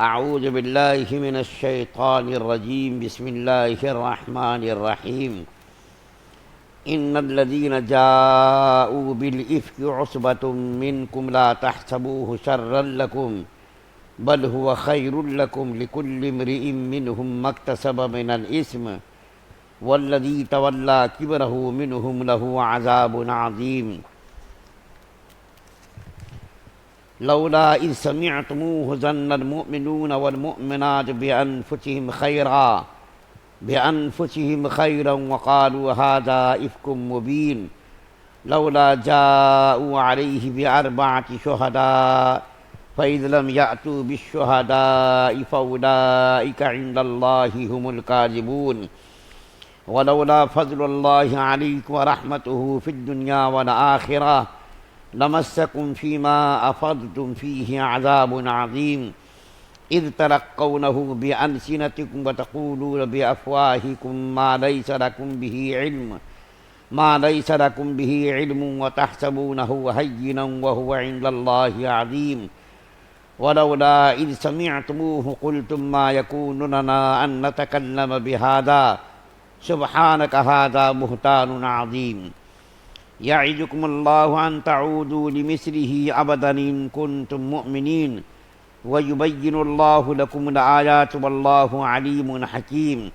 اعوذ باللہ من الشیطان الرجیم بسم اللہ الرحمن الرحیم ان الذین جاءوا بالافک عصبۃ منکم لا تحسبوه شرا لکم بل هو خیر لکم لکل امرئ منهم ما اکتسب من الاثم والذی تولی کبرہ منهم له عذاب عظیم لولا اذ سمعتموه ظن المؤمنون والمؤمنات بأنفسهم خيرا وقالوا هذا إفك مبين لولا جاءوا عليه بأربعة شهداء فإذ لم يأتوا بالشهداء فأولئك عند الله هم الكاذبون ولولا فضل الله عليكم ورحمته في الدنيا والآخرة لمسكم فيما أفضتم فيه عذاب عظيم إذ تلقونه بألسنتكم وتقولون بأفواهكم ما ليس لكم به علم وتحسبونه هينا وهو عند الله عظيم ولولا إذ سمعتموه قلتم ما يكون لنا أن نتكلم بهذا سبحانك هذا بهتان عظيم يعظكم الله أن تعودوا لمثله أبدا إن كنتم مؤمنين ويبين الله لكم الآيات والله عليم حكيم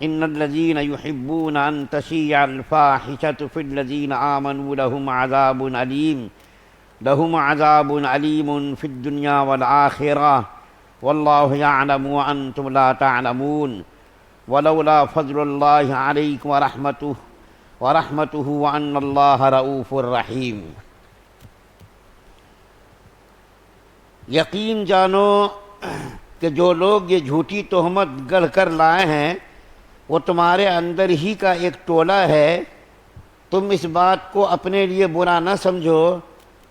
إن الذين يحبون أن تشيع الفاحشة في الذين آمنوا لهم عذاب أليم في الدنيا والآخرة والله يعلم وأنتم لا تعلمون ولولا فضل الله عليكم ورحمته وأن الله رؤوف رحیم۔ یقین جانو کہ جو لوگ یہ جھوٹی تہمت گڑھ کر لائے ہیں وہ تمہارے اندر ہی کا ایک ٹولہ ہے۔ تم اس بات کو اپنے لیے برا نہ سمجھو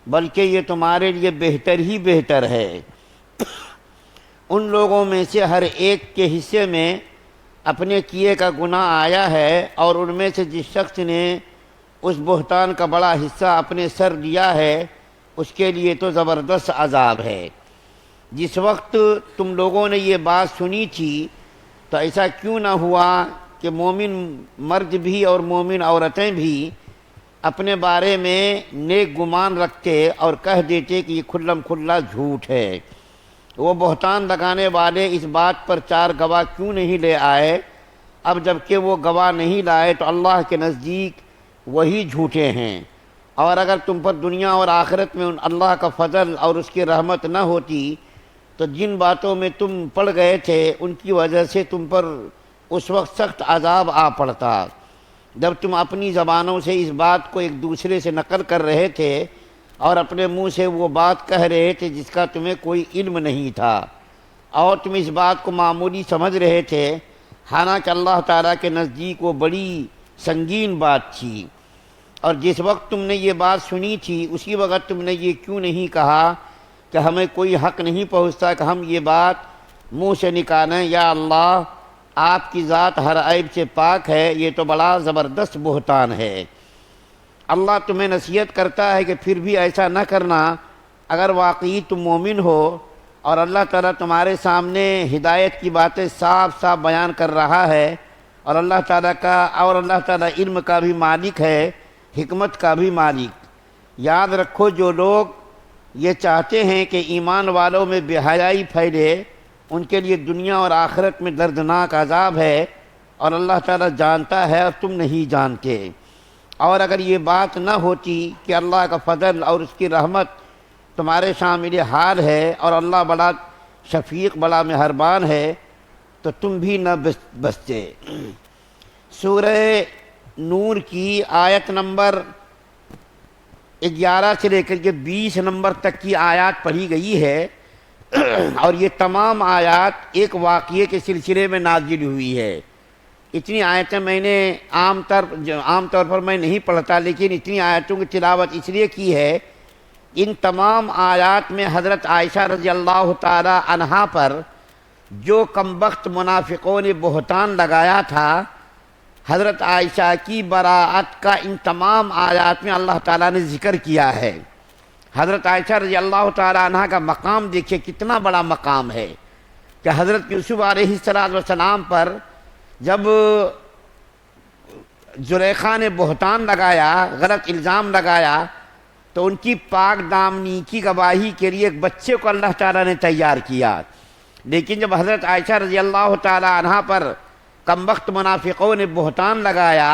بلکہ یہ تمہارے لیے بہتر ہی بہتر ہے۔ ان لوگوں میں سے ہر ایک کے حصے میں اپنے کیے کا گناہ آیا ہے، اور ان میں سے جس شخص نے اس بہتان کا بڑا حصہ اپنے سر لیا ہے اس کے لیے تو زبردست عذاب ہے۔ جس وقت تم لوگوں نے یہ بات سنی تھی تو ایسا کیوں نہ ہوا کہ مومن مرد بھی اور مومن عورتیں بھی اپنے بارے میں نیک گمان رکھتے اور کہہ دیتے کہ یہ کھلم کھلا جھوٹ ہے۔ وہ بہتان لگانے والے اس بات پر چار گواہ کیوں نہیں لے آئے؟ اب جب کہ وہ گواہ نہیں لائے تو اللہ کے نزدیک وہی جھوٹے ہیں۔ اور اگر تم پر دنیا اور آخرت میں اللہ کا فضل اور اس کی رحمت نہ ہوتی تو جن باتوں میں تم پڑ گئے تھے ان کی وجہ سے تم پر اس وقت سخت عذاب آ پڑتا، جب تم اپنی زبانوں سے اس بات کو ایک دوسرے سے نقل کر رہے تھے اور اپنے منہ سے وہ بات کہہ رہے تھے جس کا تمہیں کوئی علم نہیں تھا، اور تم اس بات کو معمولی سمجھ رہے تھے، حالانکہ اللہ تعالیٰ کے نزدیک وہ بڑی سنگین بات تھی۔ اور جس وقت تم نے یہ بات سنی تھی اسی وقت تم نے یہ کیوں نہیں کہا کہ ہمیں کوئی حق نہیں پہنچتا کہ ہم یہ بات منہ سے نکالیں؟ یا اللہ، آپ کی ذات ہر عیب سے پاک ہے، یہ تو بڑا زبردست بہتان ہے۔ اللہ تمہیں نصیحت کرتا ہے کہ پھر بھی ایسا نہ کرنا اگر واقعی تم مومن ہو، اور اللہ تعالیٰ تمہارے سامنے ہدایت کی باتیں صاف صاف بیان کر رہا ہے، اور اللہ تعالیٰ علم کا بھی مالک ہے، حکمت کا بھی مالک۔ یاد رکھو، جو لوگ یہ چاہتے ہیں کہ ایمان والوں میں بے حیائی پھیلے ان کے لیے دنیا اور آخرت میں دردناک عذاب ہے، اور اللہ تعالیٰ جانتا ہے اور تم نہیں جانتے۔ اور اگر یہ بات نہ ہوتی کہ اللہ کا فضل اور اس کی رحمت تمہارے شامل حال ہے اور اللہ بڑا شفیق بڑا مہربان ہے تو تم بھی نہ بچتے۔ سورہ نور کی آیت نمبر 11 سے لے کر کے 20 نمبر تک کی آیات پڑھی گئی ہے، اور یہ تمام آیات ایک واقعے کے سلسلے میں نازل ہوئی ہے۔ اتنی آیتیں میں نے عام طور پر میں نہیں پڑھتا، لیکن اتنی آیتوں کی تلاوت اس لیے کی ہے، ان تمام آیات میں حضرت عائشہ رضی اللہ تعالی عنہا پر جو کمبخت منافقوں نے بہتان لگایا تھا، حضرت عائشہ کی براءت کا ان تمام آیات میں اللہ تعالیٰ نے ذکر کیا ہے۔ حضرت عائشہ رضی اللہ تعالی عنہ کا مقام دیکھیے کتنا بڑا مقام ہے، کہ حضرت یوسف علیہ السلام پر جب زلیخا نے بہتان لگایا، غلط الزام لگایا، تو ان کی پاک دامنی کی گواہی کے لیے ایک بچے کو اللہ تعالیٰ نے تیار کیا۔ لیکن جب حضرت عائشہ رضی اللہ تعالی عنہا پر کمبخت منافقوں نے بہتان لگایا،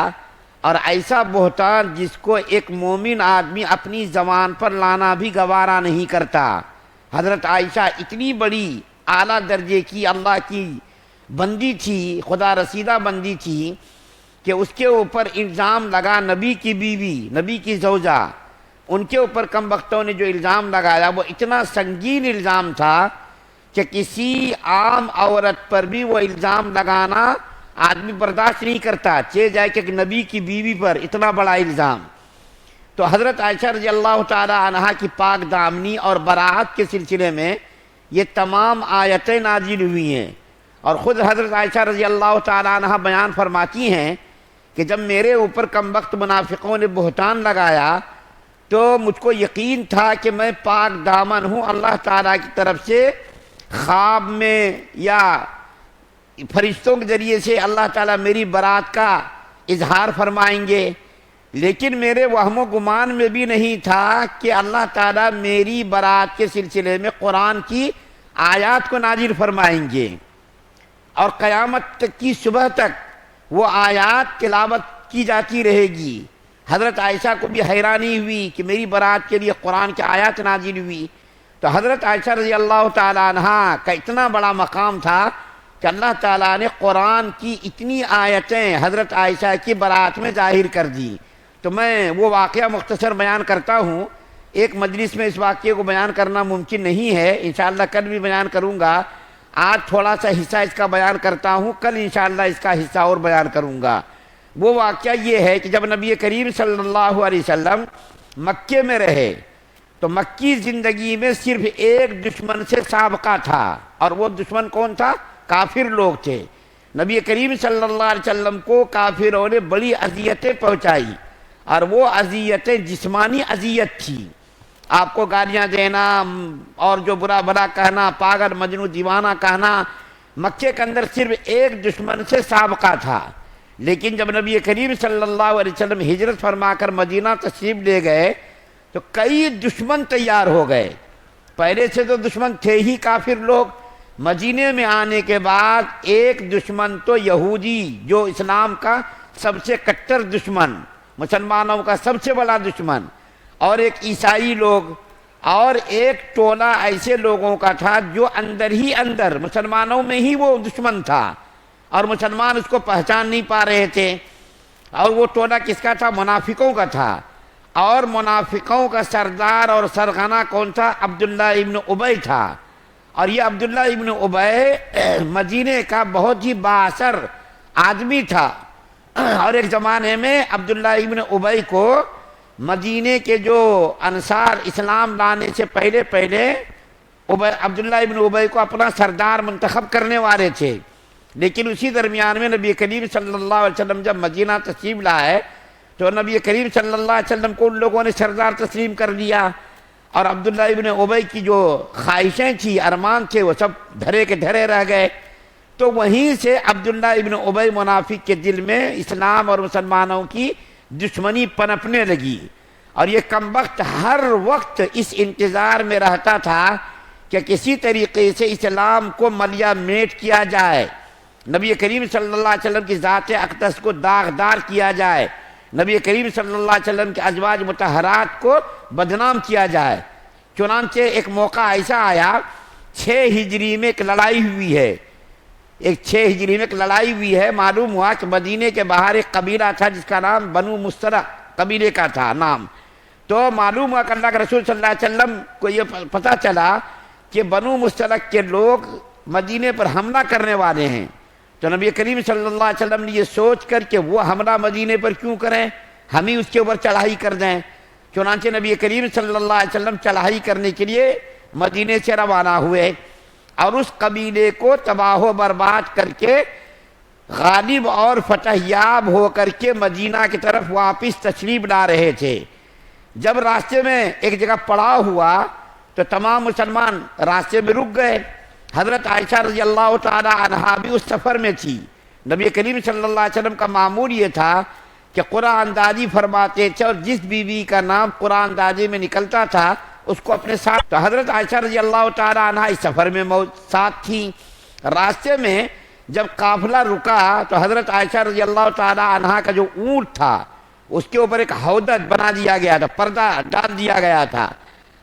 اور ایسا بہتان جس کو ایک مومن آدمی اپنی زبان پر لانا بھی گوارا نہیں کرتا، حضرت عائشہ اتنی بڑی اعلیٰ درجے کی اللہ کی بندی تھی، خدا رسیدہ بندی تھی، کہ اس کے اوپر الزام لگا، نبی کی بیوی، نبی کی زوجہ، ان کے اوپر کم بختوں نے جو الزام لگایا وہ اتنا سنگین الزام تھا کہ کسی عام عورت پر بھی وہ الزام لگانا آدمی برداشت نہیں کرتا، چہ جائے کہ نبی کی بیوی پر اتنا بڑا الزام۔ تو حضرت عائشہ رضی اللہ تعالی عنہا کی پاک دامنی اور براءت کے سلسلے میں یہ تمام آیتیں نازل ہوئی ہیں، اور خود حضرت عائشہ رضی اللہ تعالی عنہا بیان فرماتی ہیں کہ جب میرے اوپر کم وقت منافقوں نے بہتان لگایا تو مجھ کو یقین تھا کہ میں پاک دامن ہوں، اللہ تعالیٰ کی طرف سے خواب میں یا فرشتوں کے ذریعے سے اللہ تعالیٰ میری برات کا اظہار فرمائیں گے، لیکن میرے وہم و گمان میں بھی نہیں تھا کہ اللہ تعالیٰ میری برات کے سلسلے میں قرآن کی آیات کو نازل فرمائیں گے، اور قیامت تک کی صبح تک وہ آیات تلاوت کی جاتی رہے گی۔ حضرت عائشہ کو بھی حیرانی ہوئی کہ میری برات کے لیے قرآن کی آیات نازل ہوئی۔ تو حضرت عائشہ رضی اللہ تعالی عنہا کا اتنا بڑا مقام تھا کہ اللہ تعالیٰ نے قرآن کی اتنی آیتیں حضرت عائشہ کی برات میں ظاہر کر دی۔ تو میں وہ واقعہ مختصر بیان کرتا ہوں، ایک مجلس میں اس واقعے کو بیان کرنا ممکن نہیں ہے، انشاءاللہ کل بھی بیان کروں گا۔ آج تھوڑا سا حصہ اس کا بیان کرتا ہوں، کل انشاءاللہ اس کا حصہ اور بیان کروں گا۔ وہ واقعہ یہ ہے کہ جب نبی کریم صلی اللہ علیہ وسلم مکے میں رہے تو مکی زندگی میں صرف ایک دشمن سے سابقہ تھا، اور وہ دشمن کون تھا؟ کافر لوگ تھے۔ نبی کریم صلی اللہ علیہ وسلم کو کافروں نے بڑی اذیتیں پہنچائی، اور وہ اذیتیں جسمانی اذیت تھی، آپ کو گالیاں دینا اور جو برا بھلا کہنا، پاگل مجنون دیوانہ کہنا۔ مکے کے اندر صرف ایک دشمن سے سابقہ تھا، لیکن جب نبی کریم صلی اللہ علیہ وسلم ہجرت فرما کر مدینہ تشریف لے گئے تو کئی دشمن تیار ہو گئے۔ پہلے سے تو دشمن تھے ہی کافر لوگ، مدینے میں آنے کے بعد ایک دشمن تو یہودی، جو اسلام کا سب سے کٹر دشمن، مسلمانوں کا سب سے بڑا دشمن، اور ایک عیسائی لوگ، اور ایک ٹولہ ایسے لوگوں کا تھا جو اندر ہی اندر مسلمانوں میں ہی وہ دشمن تھا، اور مسلمان اس کو پہچان نہیں پا رہے تھے۔ اور وہ ٹولہ کس کا تھا؟ منافقوں کا تھا، اور منافقوں کا سردار اور سرغنہ کون تھا؟ عبداللہ ابن ابی تھا۔ اور یہ عبداللہ ابن ابی مدینے کا بہت ہی بااثر آدمی تھا، اور ایک زمانے میں عبداللہ ابن ابی کو مدینے کے جو انصار اسلام لانے سے پہلے عبداللہ ابن ابی کو اپنا سردار منتخب کرنے والے تھے، لیکن اسی درمیان میں نبی کریم صلی اللہ علیہ وسلم جب مدینہ تشریف لائے تو نبی کریم صلی اللہ علیہ وسلم کو ان لوگوں نے سردار تسلیم کر لیا، اور عبداللہ ابن ابی کی جو خواہشیں تھی، ارمان تھے، وہ سب دھرے کے دھرے رہ گئے۔ تو وہیں سے عبداللہ ابن ابی منافق کے دل میں اسلام اور مسلمانوں کی دشمنی پنپنے لگی، اور یہ کمبخت ہر وقت اس انتظار میں رہتا تھا کہ کسی طریقے سے اسلام کو ملیا میٹ کیا جائے، نبی کریم صلی اللہ علیہ وسلم کی ذات اقدس کو داغدار کیا جائے، نبی کریم صلی اللہ علیہ وسلم کے ازواج مطہرات کو بدنام کیا جائے۔ چنانچہ ایک موقع ایسا آیا، 6 ہجری میں ایک لڑائی ہوئی ہے، 6 ہجری میں ایک لڑائی ہوئی ہے۔ معلوم ہوا کہ مدینے کے باہر ایک قبیلہ تھا جس کا نام بنو مستلق قبیلے کا تھا نام۔ تو معلوم ہوا کہ اللہ کے رسول صلی اللہ علیہ وسلم کو یہ پتہ چلا کہ بنو مستلق کے لوگ مدینے پر حملہ کرنے والے ہیں، تو نبی کریم صلی اللہ علیہ وسلم نے یہ سوچ کر کہ وہ حملہ مدینے پر کیوں کریں، ہم ہی اس کے اوپر چڑھائی کر دیں۔ چنانچہ نبی کریم صلی اللہ علیہ وسلم چڑھائی کرنے کے لیے مدینے سے روانہ ہوئے، اور اس قبیلے کو تباہ و برباد کر کے غالب اور فتح یاب ہو کر کے مدینہ کی طرف واپس تشریف لا رہے تھے۔ جب راستے میں ایک جگہ پڑاؤ ہوا تو تمام مسلمان راستے میں رک گئے، حضرت عائشہ رضی اللہ تعالی عنہا بھی اس سفر میں تھی۔ نبی کریم صلی اللہ علیہ وسلم کا معمول یہ تھا کہ قرآن اندازی فرماتے تھے، اور جس بیوی کا نام قرآن اندازی میں نکلتا تھا اس کو اپنے ساتھ، تو حضرت عائشہ رضی اللہ تعالی عنہا اس سفر میں ساتھ تھیں۔ راستے میں جب قافلہ رکا تو حضرت عائشہ رضی اللہ تعالی عنہا کا جو اونٹ تھا اس کے اوپر ایک ہودج بنا دیا گیا تھا، پردہ ڈال دیا گیا تھا،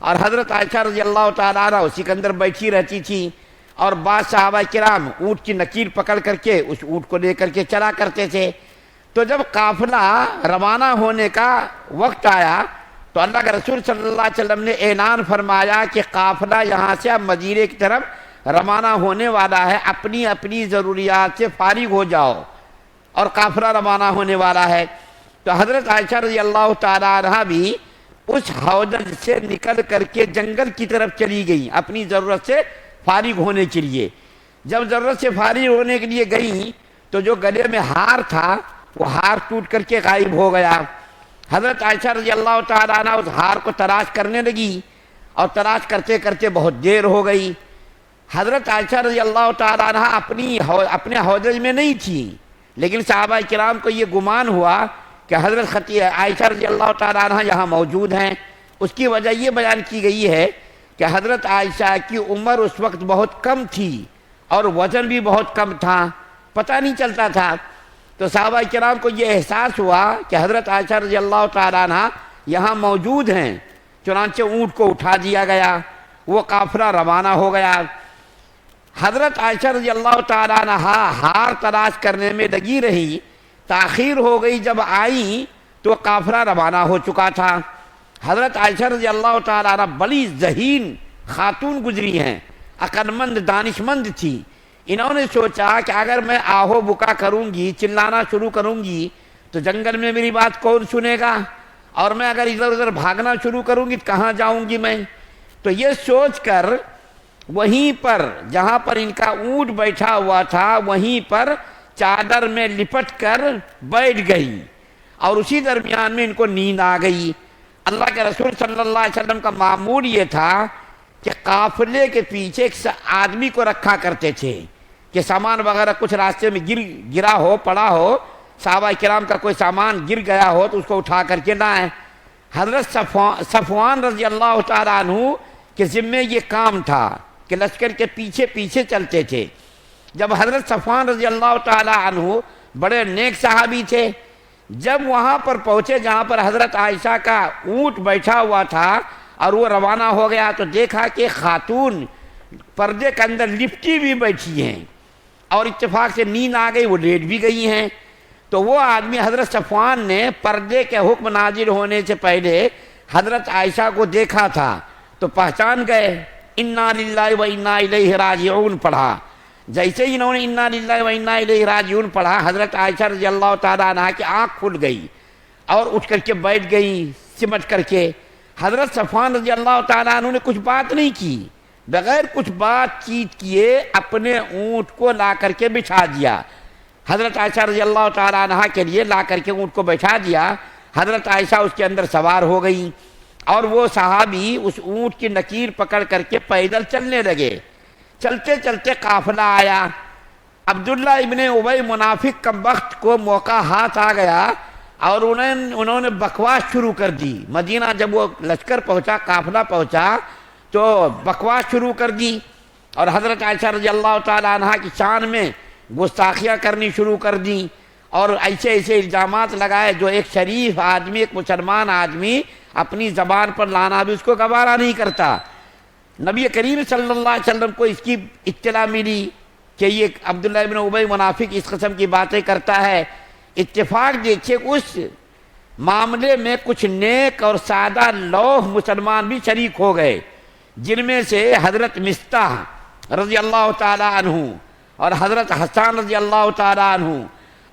اور حضرت عائشہ رضی اللہ تعالی عنہا اسی کے اندر بیٹھی رہتی تھی، اور بعض صحابہ کرام اونٹ کی نکیر پکڑ کر کے اس اونٹ کو لے کر کے چلا کرتے تھے۔ تو جب قافلہ روانہ ہونے کا وقت آیا تو اللہ کے رسول صلی اللہ علیہ وسلم نے اعلان فرمایا کہ قافلہ یہاں سے اب مدینے کی طرف روانہ ہونے والا ہے، اپنی اپنی ضروریات سے فارغ ہو جاؤ، اور قافلہ روانہ ہونے والا ہے۔ تو حضرت عائشہ رضی اللہ تعالیٰ عنہا بھی اس حوض سے نکل کر کے جنگل کی طرف چلی گئیں اپنی ضرورت سے فارغ ہونے کے لیے۔ جب ضرورت سے فارغ ہونے کے لیے گئیں تو جو گلے میں ہار تھا وہ ہار ٹوٹ کر کے غائب ہو گیا۔ حضرت عائشہ رضی اللہ تعالیٰ عنہ اس ہار کو تلاش کرنے لگی، اور تلاش کرتے کرتے بہت دیر ہو گئی۔ حضرت عائشہ رضی اللہ تعالیٰ عنہ اپنے حوض میں نہیں تھی، لیکن صحابہ کرام کو یہ گمان ہوا کہ حضرت عائشہ رضی اللہ تعالیٰ عنہ یہاں موجود ہیں۔ اس کی وجہ یہ بیان کی گئی ہے کہ حضرت عائشہ کی عمر اس وقت بہت کم تھی اور وزن بھی بہت کم تھا، پتہ نہیں چلتا تھا۔ تو صحابہ کرام کو یہ احساس ہوا کہ حضرت عائشہ رضی اللہ تعالیٰ عنہ یہاں موجود ہیں، چنانچہ اونٹ کو اٹھا دیا گیا، وہ قافلہ روانہ ہو گیا۔ حضرت عائشہ رضی اللہ تعالیٰ عنہ ہار تلاش کرنے میں لگی رہی، تاخیر ہو گئی، جب آئی تو قافلہ روانہ ہو چکا تھا۔ حضرت عائشہ رضی اللہ تعالیٰ عنہ بڑی ذہین خاتون گزری ہیں، عقل مند دانش مند تھی۔ انہوں نے سوچا کہ اگر میں آہو بکا کروں گی، چلانا شروع کروں گی تو جنگل میں میری بات کون سنے گا، اور میں اگر ادھر ادھر بھاگنا شروع کروں گی تو کہاں جاؤں گی میں۔ تو یہ سوچ کر وہیں پر جہاں پر ان کا اونٹ بیٹھا ہوا تھا وہیں پر چادر میں لپٹ کر بیٹھ گئی، اور اسی درمیان میں ان کو نیند آ گئی۔ اللہ کے رسول صلی اللہ علیہ وسلم کا معمول یہ تھا کہ قافلے کے پیچھے ایک آدمی کو رکھا کرتے تھے کہ سامان وغیرہ کچھ راستے میں گرا ہو، پڑا ہو، صحابہ کرام کا کوئی سامان گر گیا ہو تو اس کو اٹھا کر کے لائیں۔ حضرت صفوان رضی اللہ تعالیٰ عنہ کے ذمے یہ کام تھا کہ لشکر کے پیچھے پیچھے چلتے تھے۔ جب حضرت صفوان رضی اللہ تعالیٰ عنہ بڑے نیک صحابی تھے، جب وہاں پر پہنچے جہاں پر حضرت عائشہ کا اونٹ بیٹھا ہوا تھا اور وہ روانہ ہو گیا، تو دیکھا کہ خاتون پردے کے اندر لپٹی بھی بیٹھی ہیں، اور اتفاق سے نیند آ گئی، وہ لیٹ بھی گئی ہیں۔ تو وہ آدمی حضرت صفوان نے پردے کے حکم نازل ہونے سے پہلے حضرت عائشہ کو دیکھا تھا تو پہچان گئے، انا للہ و انا الیہ راجعون پڑھا۔ جیسے ہی انہوں نے انا للہ و انا الیہ راجعون پڑھا، حضرت عائشہ رضی اللہ تعالیٰ عنہا کی آنکھ کھل گئی اور اٹھ کر کے بیٹھ گئی سمٹ کر کے۔ حضرت صفوان رضی اللہ تعالیٰ عنہ نے کچھ بات نہیں کی، بغیر کچھ بات چیت کیے اپنے اونٹ کو لا کر کے بٹھا دیا، حضرت عائشہ رضی اللہ تعالیٰ عنہ کے لیے لا کر کے اونٹ کو بٹھا دیا۔ حضرت عائشہ اس کے اندر سوار ہو گئی، اور وہ صحابی اس اونٹ کی نکیر پکڑ کر کے پیدل چلنے لگے۔ چلتے چلتے قافلہ آیا۔ عبداللہ ابن ابی منافق کا وقت کو موقع ہاتھ آ گیا، اور انہوں نے بکواس شروع کر دی۔ مدینہ جب وہ لشکر پہنچا، قافلہ پہنچا، تو بکواس شروع کر دی، اور حضرت عائشہ رضی اللہ تعالیٰ عنہ کی شان میں گستاخیاں کرنی شروع کر دیں، اور ایسے ایسے الزامات لگائے جو ایک شریف آدمی، ایک مسلمان آدمی اپنی زبان پر لانا بھی اس کو گوارا نہیں کرتا۔ نبی کریم صلی اللہ علیہ وسلم کو اس کی اطلاع ملی کہ یہ عبداللہ ابن ابی منافق اس قسم کی باتیں کرتا ہے۔ اتفاق دیکھیے اس معاملے میں کچھ نیک اور سادہ لوح مسلمان بھی شریک ہو گئے، جن میں سے حضرت مستح رضی اللہ تعالیٰ عنہ اور حضرت حسان رضی اللہ تعالیٰ عنہ،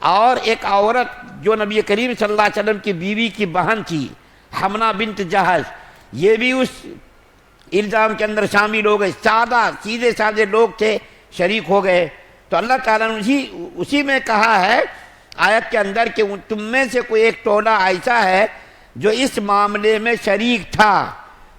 اور ایک عورت جو نبی کریم صلی اللہ علیہ وسلم کی بیوی کی بہن تھی، حمنہ بنت جہش، یہ بھی اس الزام کے اندر شامل ہو گئے۔ سادہ سیدھے سادے لوگ تھے، شریک ہو گئے۔ تو اللہ تعالیٰ نے اسی میں کہا ہے آیت کے اندر کہ تم میں سے کوئی ایک ٹولہ ایسا ہے جو اس معاملے میں شریک تھا۔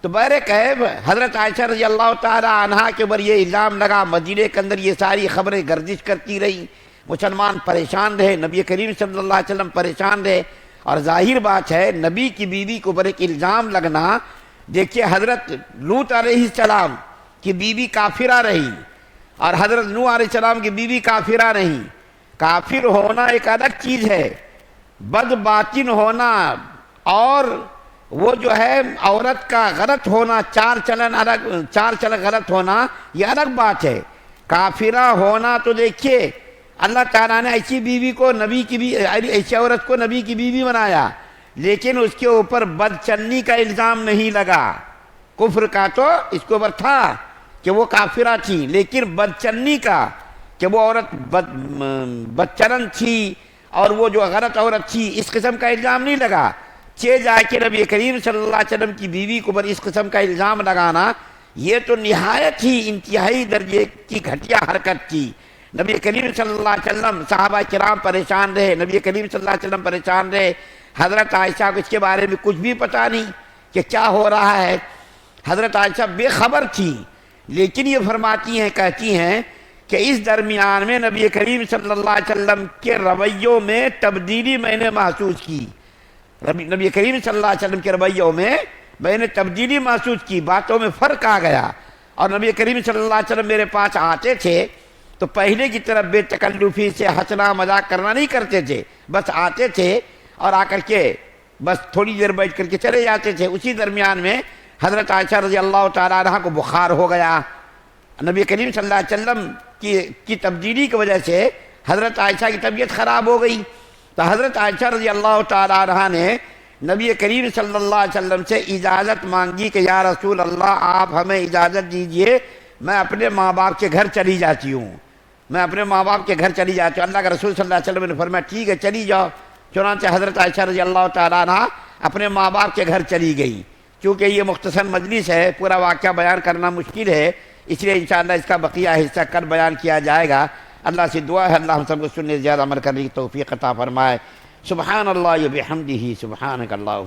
تو بہرکیف حضرت عائشہ رضی اللہ تعالی عنہا کے اوپر یہ الزام لگا، مدینے کے اندر یہ ساری خبریں گردش کرتی رہی، مسلمان پریشان رہے، نبی کریم صلی اللہ علیہ وسلم پریشان رہے۔ اور ظاہر بات ہے نبی کی بیوی کے اوپر ایک الزام لگنا، دیکھیے حضرت لوط علیہ السلام کی بیوی کافرہ رہی اور حضرت نوح علیہ السلام کی بیوی کافرہ نہیں۔ کافر ہونا ایک الگ چیز ہے، بد باطن ہونا اور وہ جو ہے عورت کا غلط ہونا، چال چلن غلط ہونا، یہ الگ بات ہے۔ کافرہ ہونا تو دیکھیے اللہ تعالیٰ نے ایسی بیوی کو نبی کی ایسی عورت کو نبی کی بیوی بنایا، لیکن اس کے اوپر بدچلنی کا الزام نہیں لگا۔ کفر کا تو اس کے اوپر تھا کہ وہ کافرہ تھی، لیکن بدچلنی کا کہ وہ عورت بدچلن تھی اور وہ جو غلط عورت تھی، اس قسم کا الزام نہیں لگا۔ جا کے نبی کریم صلی اللہ علیہ وسلم کی بیوی کے اوپر اس قسم کا الزام لگانا، یہ تو نہایت ہی انتہائی درجے کی گھٹیا حرکت تھی۔ نبی کریم صلی اللہ علیہ وسلم، صحابہ کرام پریشان رہے، نبی کریم صلی اللہ علیہ وسلم پریشان رہے، حضرت عائشہ کو اس کے بارے میں کچھ بھی پتہ نہیں کہ کیا ہو رہا ہے۔ حضرت عائشہ بے خبر تھی، لیکن یہ فرماتی ہیں، کہتی ہیں کہ اس درمیان میں نبی کریم صلی اللہ علیہ وسلم کے رویوں میں تبدیلی میں نے محسوس کی۔ نبی کریم صلی اللہ علیہ وسلم کے رویوں میں نے تبدیلی محسوس کی، باتوں میں فرق آ گیا۔ اور نبی کریم صلی اللہ علیہ وسلم میرے پاس آتے تھے تو پہلے کی طرف بے تکلفی سے ہنسنا مذاق کرنا نہیں کرتے تھے، بس آتے تھے اور آ کر کے بس تھوڑی دیر بیٹھ کر کے چلے جاتے تھے۔ اسی درمیان میں حضرت عائشہ رضی اللہ تعالیٰ عنہا کو بخار ہو گیا۔ نبی کریم صلی اللہ علیہ وسلم کی تبدیلی کی وجہ سے حضرت عائشہ کی طبیعت خراب ہو گئی، تو حضرت عائشہ رضی اللہ تعالیٰ عنہا نے نبی کریم صلی اللہ علیہ وسلم سے اجازت مانگی کہ یا رسول اللہ آپ ہمیں اجازت دیجئے، میں اپنے ماں باپ کے گھر چلی جاتی ہوں، میں اپنے ماں باپ کے گھر چلی جاتی ہوں۔ اللہ کے رسول صلی اللہ علیہ وسلم نے فرمایا ٹھیک ہے چلی جاؤ۔ چنانچہ حضرت عائشہ رضی اللہ تعالیٰ عنہ اپنے ماں باپ کے گھر چلی گئی۔ چونکہ یہ مختصر مجلس ہے، پورا واقعہ بیان کرنا مشکل ہے، اس لیے انشاءاللہ اس کا بقیہ حصہ کل بیان کیا جائے گا۔ اللہ سے دعا ہے اللہ ہم سب کو سننے زیادہ عمل کرنے کی توفیق عطا فرمائے۔ سبحان اللہ و بحمدہ، سبحانک اللہ۔